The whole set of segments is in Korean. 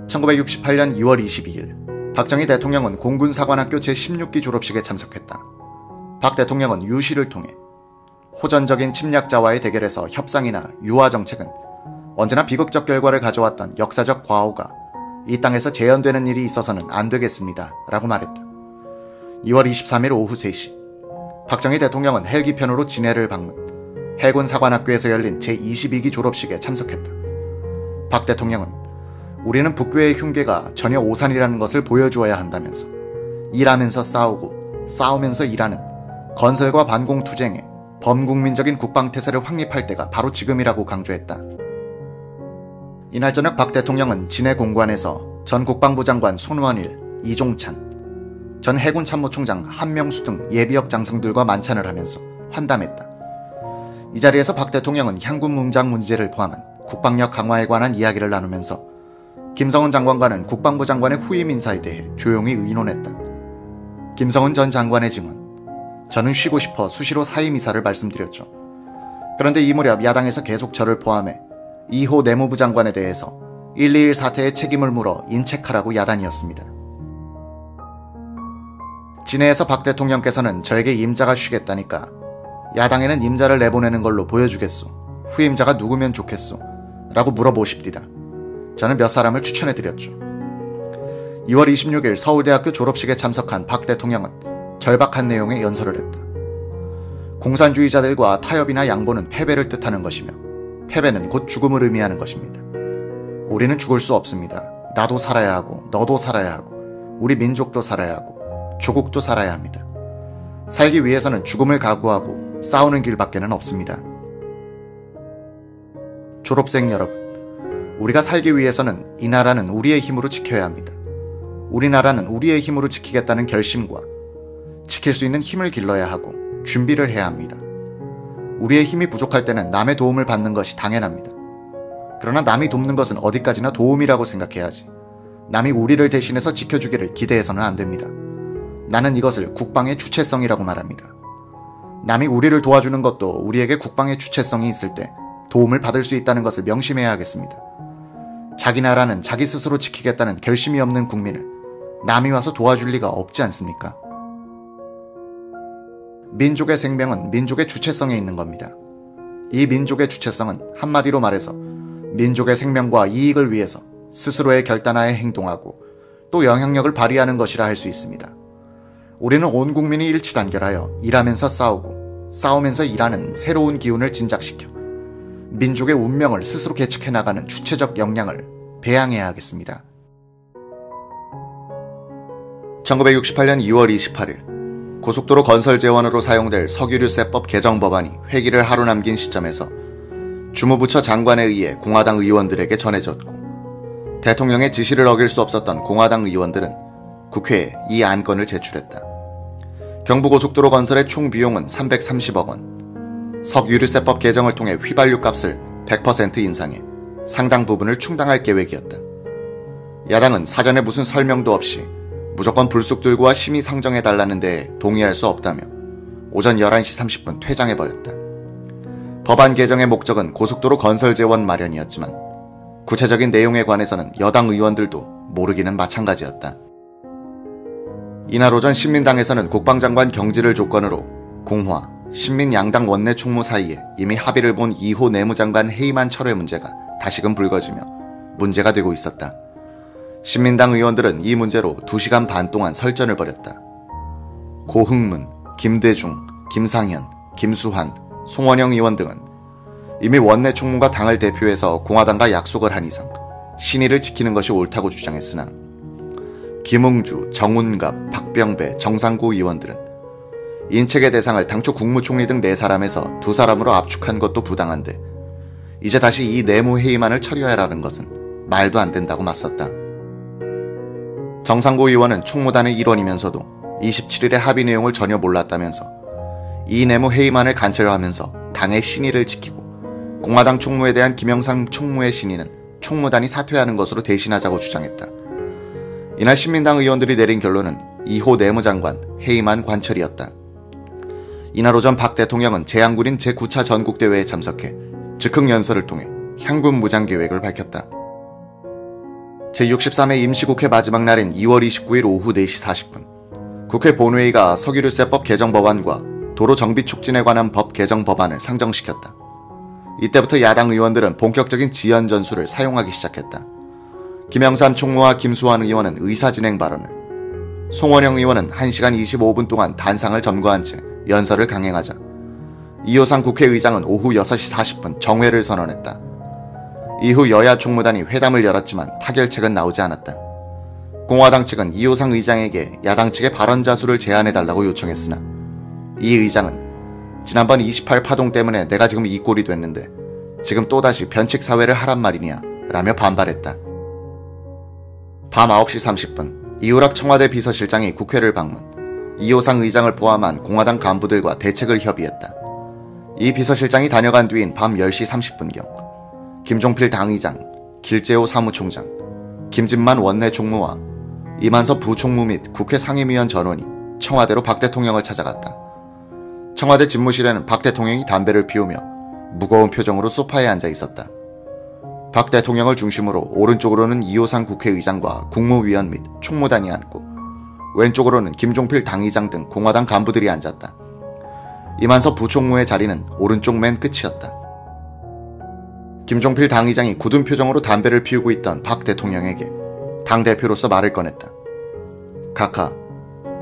1968년 2월 22일 박정희 대통령은 공군사관학교 제16기 졸업식에 참석했다. 박 대통령은 유시를 통해 호전적인 침략자와의 대결에서 협상이나 유화 정책은 언제나 비극적 결과를 가져왔던 역사적 과오가 이 땅에서 재현되는 일이 있어서는 안 되겠습니다. 라고 말했다. 2월 23일 오후 3시 박정희 대통령은 헬기편으로 진해를 방문, 해군사관학교에서 열린 제22기 졸업식에 참석했다. 박 대통령은 우리는 북괴의 흉계가 전혀 오산이라는 것을 보여주어야 한다면서 일하면서 싸우고 싸우면서 일하는 건설과 반공투쟁에 범국민적인 국방태세를 확립할 때가 바로 지금이라고 강조했다. 이날 저녁 박 대통령은 진해 공관에서 전 국방부 장관 손원일, 이종찬, 전 해군 참모총장 한명수 등 예비역 장성들과 만찬을 하면서 환담했다. 이 자리에서 박 대통령은 향군 문장 문제를 포함한 국방력 강화에 관한 이야기를 나누면서 김성은 장관과는 국방부 장관의 후임 인사에 대해 조용히 의논했다. 김성은 전 장관의 증언, 저는 쉬고 싶어 수시로 사임 이사를 말씀드렸죠. 그런데 이 무렵 야당에서 계속 저를 포함해 이호 내무부 장관에 대해서 121 사태의 책임을 물어 인책하라고 야단이었습니다. 진해에서 박 대통령께서는 저에게 임자가 쉬겠다니까 야당에는 임자를 내보내는 걸로 보여주겠소. 후임자가 누구면 좋겠소? 라고 물어보십디다. 저는 몇 사람을 추천해드렸죠. 2월 26일 서울대학교 졸업식에 참석한 박 대통령은 절박한 내용의 연설을 했다. 공산주의자들과 타협이나 양보는 패배를 뜻하는 것이며 패배는 곧 죽음을 의미하는 것입니다. 우리는 죽을 수 없습니다. 나도 살아야 하고 너도 살아야 하고 우리 민족도 살아야 하고 조국도 살아야 합니다. 살기 위해서는 죽음을 각오하고 싸우는 길밖에는 없습니다. 졸업생 여러분, 우리가 살기 위해서는 이 나라는 우리의 힘으로 지켜야 합니다. 우리나라는 우리의 힘으로 지키겠다는 결심과 지킬 수 있는 힘을 길러야 하고 준비를 해야 합니다. 우리의 힘이 부족할 때는 남의 도움을 받는 것이 당연합니다. 그러나 남이 돕는 것은 어디까지나 도움이라고 생각해야지 남이 우리를 대신해서 지켜주기를 기대해서는 안 됩니다. 나는 이것을 국방의 주체성이라고 말합니다. 남이 우리를 도와주는 것도 우리에게 국방의 주체성이 있을 때 도움을 받을 수 있다는 것을 명심해야 하겠습니다. 자기 나라는 자기 스스로 지키겠다는 결심이 없는 국민을 남이 와서 도와줄 리가 없지 않습니까? 민족의 생명은 민족의 주체성에 있는 겁니다. 이 민족의 주체성은 한마디로 말해서 민족의 생명과 이익을 위해서 스스로의 결단하에 행동하고 또 영향력을 발휘하는 것이라 할 수 있습니다. 우리는 온 국민이 일치단결하여 일하면서 싸우고 싸우면서 일하는 새로운 기운을 진작시켜 민족의 운명을 스스로 개척해 나가는 주체적 역량을 배양해야 하겠습니다. 1968년 2월 28일 고속도로 건설 재원으로 사용될 석유류세법 개정 법안이 회기를 하루 남긴 시점에서 주무부처 장관에 의해 공화당 의원들에게 전해졌고 대통령의 지시를 어길 수 없었던 공화당 의원들은 국회에 이 안건을 제출했다. 경부고속도로 건설의 총 비용은 330억 원, 석유류세법 개정을 통해 휘발유 값을 100% 인상해 상당 부분을 충당할 계획이었다. 야당은 사전에 무슨 설명도 없이 무조건 불쑥 들고 와 심의 상정해달라는 데에 동의할 수 없다며 오전 11시 30분 퇴장해버렸다. 법안 개정의 목적은 고속도로 건설 재원 마련이었지만 구체적인 내용에 관해서는 여당 의원들도 모르기는 마찬가지였다. 이날 오전 신민당에서는 국방장관 경질을 조건으로 공화, 신민양당 원내 총무 사이에 이미 합의를 본 2호 내무장관 해임안 철회 문제가 다시금 불거지며 문제가 되고 있었다. 신민당 의원들은 이 문제로 2시간 반 동안 설전을 벌였다. 고흥문, 김대중, 김상현, 김수환, 송원영 의원 등은 이미 원내 총무가 당을 대표해서 공화당과 약속을 한 이상 신의를 지키는 것이 옳다고 주장했으나 김웅주, 정운갑, 박병배, 정상구 의원들은 인책의 대상을 당초 국무총리 등 4사람에서 2사람으로 압축한 것도 부당한데 이제 다시 이 내무회의만을 처리하라는 것은 말도 안 된다고 맞섰다. 정상구 의원은 총무단의 일원이면서도 27일의 합의 내용을 전혀 몰랐다면서 이 내무회의만을 간철하면서 당의 신의를 지키고 공화당 총무에 대한 김영삼 총무의 신의는 총무단이 사퇴하는 것으로 대신하자고 주장했다. 이날 신민당 의원들이 내린 결론은 2호 내무장관 해임안 관철이었다. 이날 오전 박 대통령은 제안군인 제9차 전국대회에 참석해 즉흥 연설을 통해 향군 무장 계획을 밝혔다. 제63회 임시국회 마지막 날인 2월 29일 오후 4시 40분. 국회 본회의가 석유류세법 개정 법안과 도로 정비 촉진에 관한 법 개정 법안을 상정시켰다. 이때부터 야당 의원들은 본격적인 지연 전술을 사용하기 시작했다. 김영삼 총무와 김수환 의원은 의사진행 발언을, 송원영 의원은 1시간 25분 동안 단상을 점거한 채 연설을 강행하자 이호상 국회의장은 오후 6시 40분 정회를 선언했다. 이후 여야 총무단이 회담을 열었지만 타결책은 나오지 않았다. 공화당 측은 이호상 의장에게 야당 측의 발언자 수를 제한해달라고 요청했으나 이 의장은 지난번 28 파동 때문에 내가 지금 이 꼴이 됐는데 지금 또다시 변칙사회를 하란 말이냐 라며 반발했다. 밤 9시 30분 이우락 청와대 비서실장이 국회를 방문, 이호상 의장을 포함한 공화당 간부들과 대책을 협의했다. 이 비서실장이 다녀간 뒤인 밤 10시 30분경 김종필 당의장, 길재호 사무총장, 김진만 원내 총무와 이만섭 부총무 및 국회 상임위원 전원이 청와대로 박 대통령을 찾아갔다. 청와대 집무실에는 박 대통령이 담배를 피우며 무거운 표정으로 소파에 앉아 있었다. 박 대통령을 중심으로 오른쪽으로는 이호상 국회의장과 국무위원 및 총무단이 앉고 왼쪽으로는 김종필 당의장 등 공화당 간부들이 앉았다. 이만섭 부총무의 자리는 오른쪽 맨 끝이었다. 김종필 당의장이 굳은 표정으로 담배를 피우고 있던 박 대통령에게 당대표로서 말을 꺼냈다. 각하,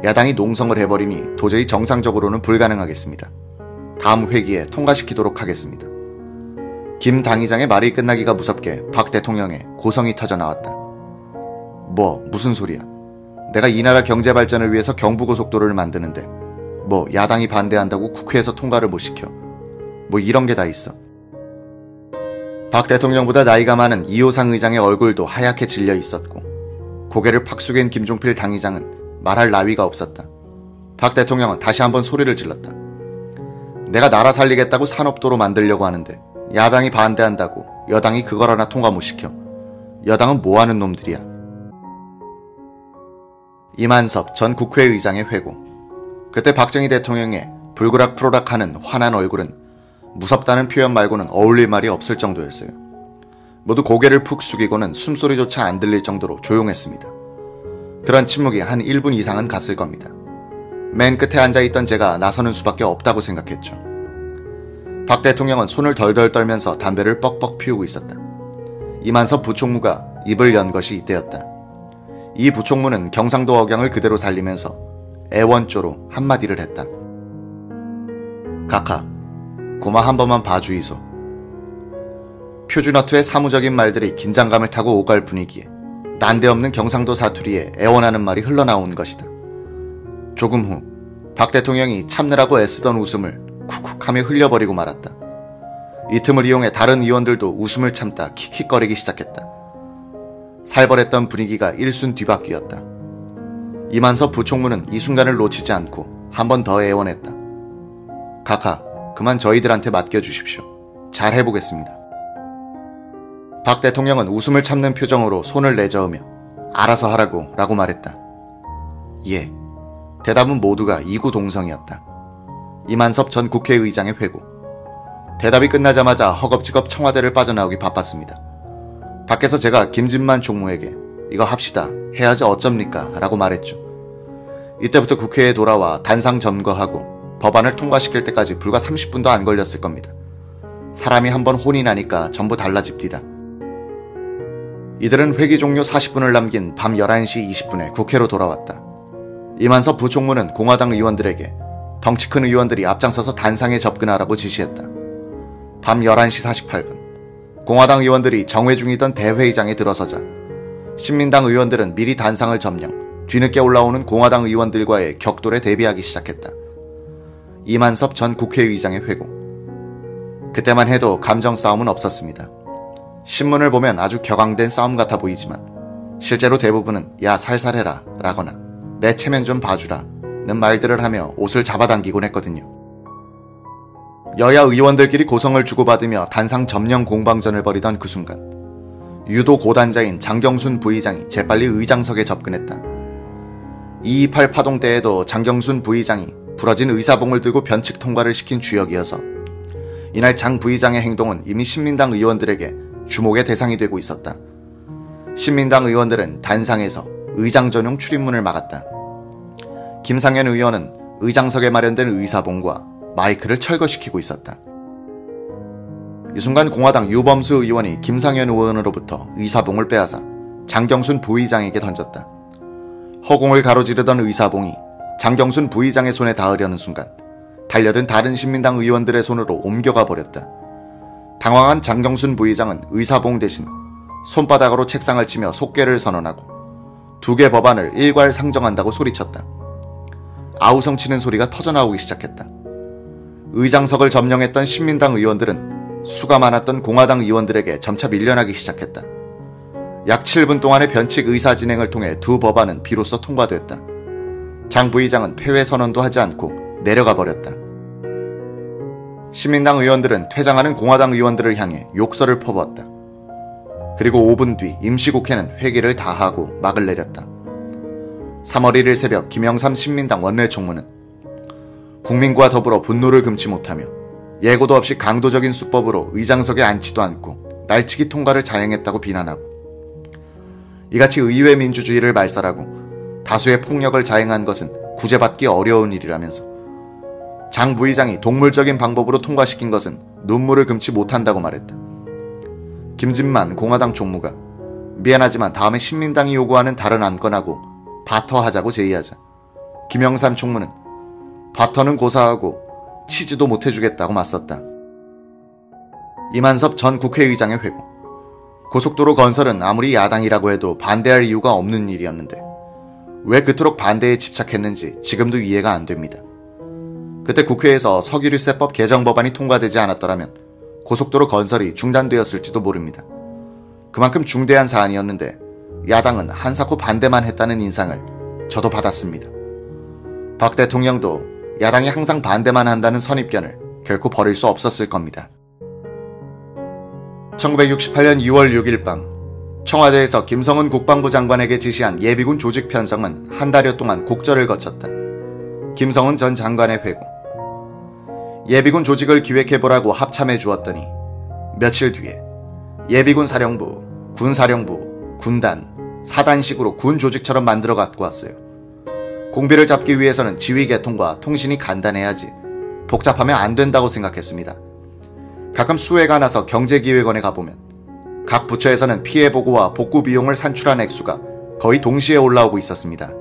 야당이 농성을 해버리니 도저히 정상적으로는 불가능하겠습니다. 다음 회기에 통과시키도록 하겠습니다. 김 당의장의 말이 끝나기가 무섭게 박 대통령의 고성이 터져나왔다. 무슨 소리야. 내가 이 나라 경제 발전을 위해서 경부고속도로를 만드는데 야당이 반대한다고 국회에서 통과를 못 시켜. 이런 게 다 있어. 박 대통령보다 나이가 많은 이호상 의장의 얼굴도 하얗게 질려 있었고 고개를 팍 숙인 김종필 당의장은 말할 나위가 없었다. 박 대통령은 다시 한번 소리를 질렀다. 내가 나라 살리겠다고 산업도로 만들려고 하는데 야당이 반대한다고 여당이 그걸 하나 통과 못 시켜. 여당은 뭐하는 놈들이야. 이만섭 전 국회의장의 회고. 그때 박정희 대통령의 불그락프로락하는 환한 얼굴은 무섭다는 표현 말고는 어울릴 말이 없을 정도였어요. 모두 고개를 푹 숙이고는 숨소리조차 안 들릴 정도로 조용했습니다. 그런 침묵이 한 1분 이상은 갔을 겁니다. 맨 끝에 앉아있던 제가 나서는 수밖에 없다고 생각했죠. 박 대통령은 손을 덜덜 떨면서 담배를 뻑뻑 피우고 있었다. 이만섭 부총무가 입을 연 것이 이때였다. 이 부총무는 경상도 억양을 그대로 살리면서 애원조로 한마디를 했다. 각하, 고마 한 번만 봐주이소. 표준어투의 사무적인 말들이 긴장감을 타고 오갈 분위기에 난데없는 경상도 사투리에 애원하는 말이 흘러나온 것이다. 조금 후 박 대통령이 참느라고 애쓰던 웃음을 쿡쿡하며 흘려버리고 말았다. 이 틈을 이용해 다른 의원들도 웃음을 참다 킥킥거리기 시작했다. 살벌했던 분위기가 일순 뒤바뀌었다. 이만섭 부총무는 이 순간을 놓치지 않고 한 번 더 애원했다. 각하, 그만 저희들한테 맡겨주십시오. 잘 해보겠습니다. 박 대통령은 웃음을 참는 표정으로 손을 내저으며 알아서 하라고 라고 말했다. 예. 대답은 모두가 이구동성이었다. 이만섭 전 국회의장의 회고. 대답이 끝나자마자 허겁지겁 청와대를 빠져나오기 바빴습니다. 밖에서 제가 김진만 총무에게 이거 합시다. 해야지 어쩝니까? 라고 말했죠. 이때부터 국회에 돌아와 단상 점거하고 법안을 통과시킬 때까지 불과 30분도 안 걸렸을 겁니다. 사람이 한번 혼이 나니까 전부 달라집디다. 이들은 회기 종료 40분을 남긴 밤 11시 20분에 국회로 돌아왔다. 이만섭 부총무는 공화당 의원들에게 덩치 큰 의원들이 앞장서서 단상에 접근하라고 지시했다. 밤 11시 48분 공화당 의원들이 정회 중이던 대회의장에 들어서자 신민당 의원들은 미리 단상을 점령, 뒤늦게 올라오는 공화당 의원들과의 격돌에 대비하기 시작했다. 이만섭 전 국회의장의 회고. 그때만 해도 감정 싸움은 없었습니다. 신문을 보면 아주 격앙된 싸움 같아 보이지만 실제로 대부분은 야 살살해라 라거나 내 체면 좀 봐주라 는 말들을 하며 옷을 잡아당기곤 했거든요. 여야 의원들끼리 고성을 주고받으며 단상 점령 공방전을 벌이던 그 순간 유도 고단자인 장경순 부의장이 재빨리 의장석에 접근했다. 228 파동 때에도 장경순 부의장이 부러진 의사봉을 들고 변칙 통과를 시킨 주역이어서 이날 장 부의장의 행동은 이미 신민당 의원들에게 주목의 대상이 되고 있었다. 신민당 의원들은 단상에서 의장 전용 출입문을 막았다. 김상현 의원은 의장석에 마련된 의사봉과 마이크를 철거시키고 있었다. 이 순간 공화당 유범수 의원이 김상현 의원으로부터 의사봉을 빼앗아 장경순 부의장에게 던졌다. 허공을 가로지르던 의사봉이 장경순 부의장의 손에 닿으려는 순간 달려든 다른 신민당 의원들의 손으로 옮겨가 버렸다. 당황한 장경순 부의장은 의사봉 대신 손바닥으로 책상을 치며 속개를 선언하고 2개 법안을 일괄상정한다고 소리쳤다. 아우성치는 소리가 터져나오기 시작했다. 의장석을 점령했던 신민당 의원들은 수가 많았던 공화당 의원들에게 점차 밀려나기 시작했다. 약 7분 동안의 변칙 의사 진행을 통해 2 법안은 비로소 통과됐다. 장 부의장은 폐회 선언도 하지 않고 내려가 버렸다. 신민당 의원들은 퇴장하는 공화당 의원들을 향해 욕설을 퍼부었다. 그리고 5분 뒤 임시국회는 회기를 다하고 막을 내렸다. 3월 1일 새벽 김영삼 신민당 원내총무는 국민과 더불어 분노를 금치 못하며 예고도 없이 강도적인 수법으로 의장석에 앉지도 않고 날치기 통과를 자행했다고 비난하고 이같이 의회 민주주의를 말살하고 다수의 폭력을 자행한 것은 구제받기 어려운 일이라면서 장 부의장이 동물적인 방법으로 통과시킨 것은 눈물을 금치 못한다고 말했다. 김진만 공화당 총무가 미안하지만 다음에 신민당이 요구하는 다른 안건하고 바터하자고 제의하자 김영삼 총무는 바터는 고사하고 치지도 못해주겠다고 맞섰다. 이만섭 전 국회의장의 회고. 고속도로 건설은 아무리 야당이라고 해도 반대할 이유가 없는 일이었는데 왜 그토록 반대에 집착했는지 지금도 이해가 안 됩니다. 그때 국회에서 석유류세법 개정 법안이 통과되지 않았더라면 고속도로 건설이 중단되었을지도 모릅니다. 그만큼 중대한 사안이었는데 야당은 한사코 반대만 했다는 인상을 저도 받았습니다. 박 대통령도 야당이 항상 반대만 한다는 선입견을 결코 버릴 수 없었을 겁니다. 1968년 2월 6일 밤 청와대에서 김성은 국방부 장관에게 지시한 예비군 조직 편성은 한 달여 동안 곡절을 거쳤다. 김성은 전 장관의 회고. 예비군 조직을 기획해보라고 합참해 주었더니 며칠 뒤에 예비군 사령부, 군사령부, 군단, 사단식으로 군 조직처럼 만들어 갖고 왔어요. 공비를 잡기 위해서는 지휘 계통과 통신이 간단해야지 복잡하면 안 된다고 생각했습니다. 가끔 수해가 나서 경제기획원에 가보면 각 부처에서는 피해 보고와 복구 비용을 산출한 액수가 거의 동시에 올라오고 있었습니다.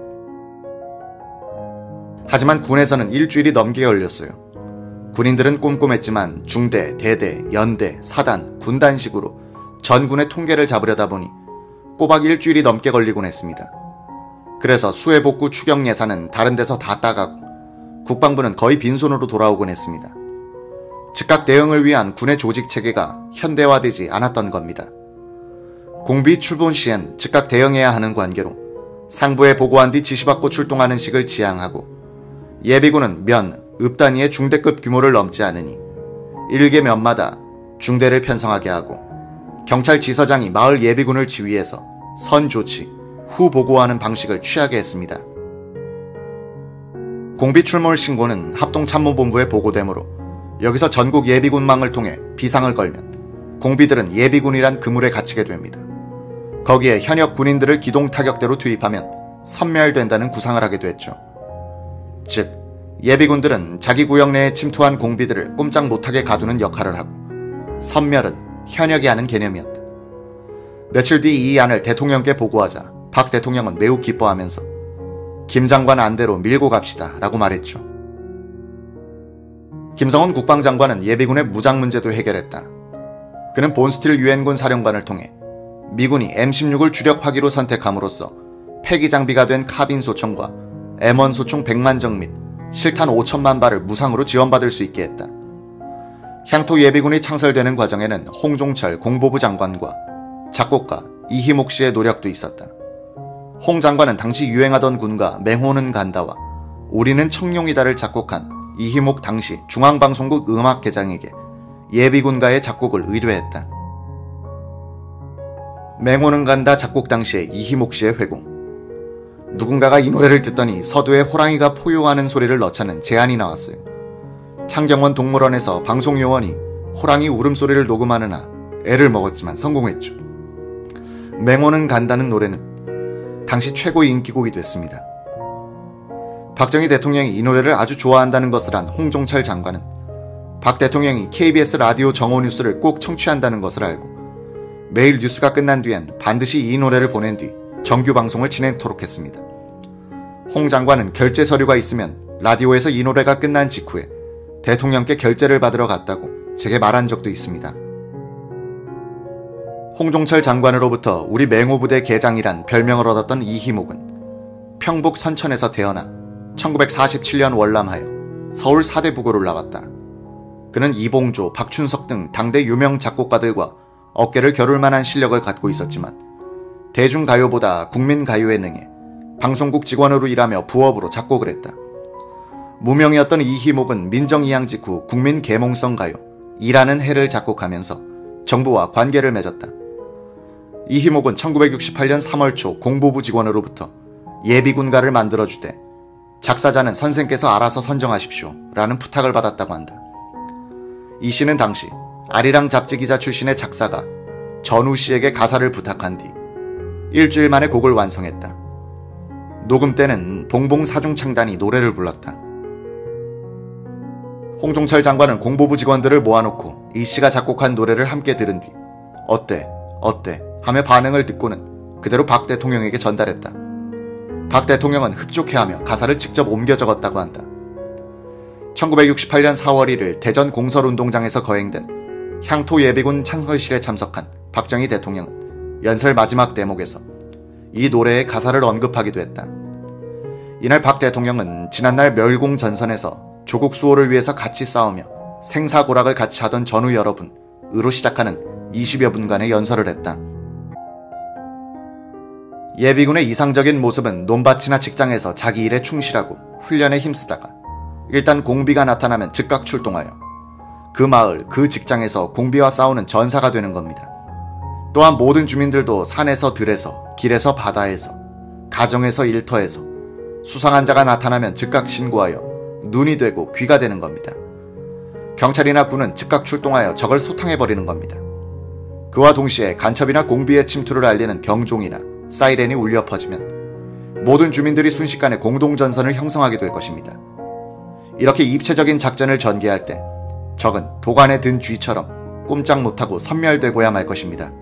하지만 군에서는 일주일이 넘게 걸렸어요. 군인들은 꼼꼼했지만 중대, 대대, 연대, 사단, 군단식으로 전군의 통계를 잡으려다 보니 꼬박 일주일이 넘게 걸리곤 했습니다. 그래서 수해 복구 추경 예산은 다른 데서 다 따가고 국방부는 거의 빈손으로 돌아오곤 했습니다. 즉각 대응을 위한 군의 조직 체계가 현대화되지 않았던 겁니다. 공비 출본 시엔 즉각 대응해야 하는 관계로 상부에 보고한 뒤 지시받고 출동하는 식을 지향하고 예비군은 면, 읍 단위의 중대급 규모를 넘지 않으니 일개 면마다 중대를 편성하게 하고 경찰 지서장이 마을 예비군을 지휘해서 선 조치, 후 보고하는 방식을 취하게 했습니다. 공비 출몰 신고는 합동참모본부에 보고되므로 여기서 전국 예비군망을 통해 비상을 걸면 공비들은 예비군이란 그물에 갇히게 됩니다. 거기에 현역 군인들을 기동 타격대로 투입하면 섬멸된다는 구상을 하게 됐죠. 즉 예비군들은 자기 구역 내에 침투한 공비들을 꼼짝 못하게 가두는 역할을 하고 섬멸은 현역이 하는 개념이었다. 며칠 뒤 이 안을 대통령께 보고하자 박 대통령은 매우 기뻐하면서 김 장관 안대로 밀고 갑시다 라고 말했죠. 김성은 국방장관은 예비군의 무장 문제도 해결했다. 그는 본스틸 유엔군 사령관을 통해 미군이 M16을 주력 화기로 선택함으로써 폐기 장비가 된 카빈 소총과 M1 소총 100만 정 및 실탄 5천만 발을 무상으로 지원받을 수 있게 했다. 향토 예비군이 창설되는 과정에는 홍종철 공보부 장관과 작곡가 이희목 씨의 노력도 있었다. 홍 장관은 당시 유행하던 군가 맹호는 간다와 우리는 청룡이다를 작곡한 이희목 당시 중앙방송국 음악계장에게 예비군가의 작곡을 의뢰했다. 맹호는 간다 작곡 당시의 이희목 씨의 회고. 누군가가 이 노래를 듣더니 서두에 호랑이가 포효하는 소리를 넣자는 제안이 나왔어요. 창경원 동물원에서 방송요원이 호랑이 울음소리를 녹음하느라 애를 먹었지만 성공했죠. 맹호는 간다는 노래는 당시 최고의 인기곡이 됐습니다. 박정희 대통령이 이 노래를 아주 좋아한다는 것을 안 홍종철 장관은 박 대통령이 KBS 라디오 정오 뉴스를 꼭 청취한다는 것을 알고 매일 뉴스가 끝난 뒤엔 반드시 이 노래를 보낸 뒤 정규 방송을 진행토록 했습니다. 홍 장관은 결제 서류가 있으면 라디오에서 이 노래가 끝난 직후에 대통령께 결제를 받으러 갔다고 제게 말한 적도 있습니다. 홍종철 장관으로부터 우리 맹호부대 계장이란 별명을 얻었던 이희목은 평북 선천에서 태어나 1947년 월남하여 서울 사대부고를 나갔다. 그는 이봉조, 박춘석 등 당대 유명 작곡가들과 어깨를 겨룰 만한 실력을 갖고 있었지만 대중가요보다 국민가요에 능해 방송국 직원으로 일하며 부업으로 작곡을 했다. 무명이었던 이희목은 민정이양 직후 국민계몽성 가요 이라는 해를 작곡하면서 정부와 관계를 맺었다. 이희목은 1968년 3월 초 공보부 직원으로부터 예비군가를 만들어주되 작사자는 선생께서 알아서 선정하십시오 라는 부탁을 받았다고 한다. 이 씨는 당시 아리랑 잡지기자 출신의 작사가 전우 씨에게 가사를 부탁한 뒤 일주일 만에 곡을 완성했다. 녹음 때는 봉봉 사중창단이 노래를 불렀다. 홍종철 장관은 공보부 직원들을 모아놓고 이 씨가 작곡한 노래를 함께 들은 뒤 어때? 하며 반응을 듣고는 그대로 박 대통령에게 전달했다. 박 대통령은 흡족해하며 가사를 직접 옮겨 적었다고 한다. 1968년 4월 1일 대전 공설운동장에서 거행된 향토 예비군 찬설실에 참석한 박정희 대통령은 연설 마지막 대목에서 이 노래의 가사를 언급하기도 했다. 이날 박 대통령은 지난날 멸공 전선에서 조국 수호를 위해서 같이 싸우며 생사고락을 같이 하던 전우 여러분으로 시작하는 20여 분간의 연설을 했다. 예비군의 이상적인 모습은 논밭이나 직장에서 자기 일에 충실하고 훈련에 힘쓰다가 일단 공비가 나타나면 즉각 출동하여 그 마을, 그 직장에서 공비와 싸우는 전사가 되는 겁니다. 또한 모든 주민들도 산에서 들에서, 길에서 바다에서, 가정에서 일터에서 수상한 자가 나타나면 즉각 신고하여 눈이 되고 귀가 되는 겁니다. 경찰이나 군은 즉각 출동하여 적을 소탕해버리는 겁니다. 그와 동시에 간첩이나 공비의 침투를 알리는 경종이나 사이렌이 울려 퍼지면 모든 주민들이 순식간에 공동전선을 형성하게 될 것입니다. 이렇게 입체적인 작전을 전개할 때 적은 도관에 든 쥐처럼 꼼짝 못하고 섬멸되고야 말 것입니다.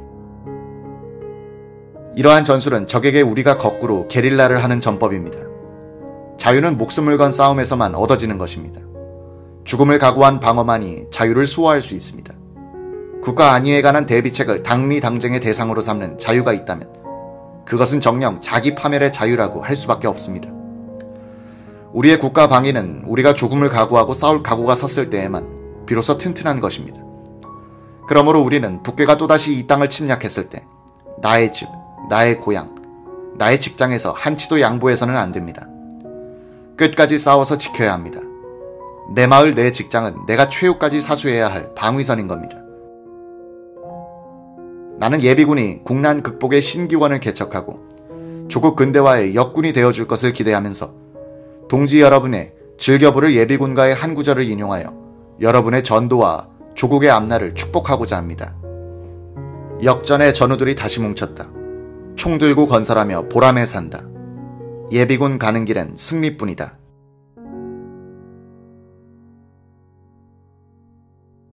이러한 전술은 적에게 우리가 거꾸로 게릴라를 하는 전법입니다. 자유는 목숨을 건 싸움에서만 얻어지는 것입니다. 죽음을 각오한 방어만이 자유를 수호할 수 있습니다. 국가 안위에 관한 대비책을 당리당쟁의 대상으로 삼는 자유가 있다면 그것은 정녕 자기 파멸의 자유라고 할 수밖에 없습니다. 우리의 국가 방위는 우리가 조금을 각오하고 싸울 각오가 섰을 때에만 비로소 튼튼한 것입니다. 그러므로 우리는 북괴가 또다시 이 땅을 침략했을 때 나의 집, 나의 고향, 나의 직장에서 한치도 양보해서는 안 됩니다. 끝까지 싸워서 지켜야 합니다. 내 마을, 내 직장은 내가 최후까지 사수해야 할 방위선인 겁니다. 나는 예비군이 국난 극복의 신기원을 개척하고 조국 근대화의 역군이 되어줄 것을 기대하면서 동지 여러분의 즐겨 부를 예비군가의 한 구절을 인용하여 여러분의 전도와 조국의 앞날을 축복하고자 합니다. 역전의 전우들이 다시 뭉쳤다. 총 들고 건설하며 보람에 산다. 예비군 가는 길엔 승리뿐이다.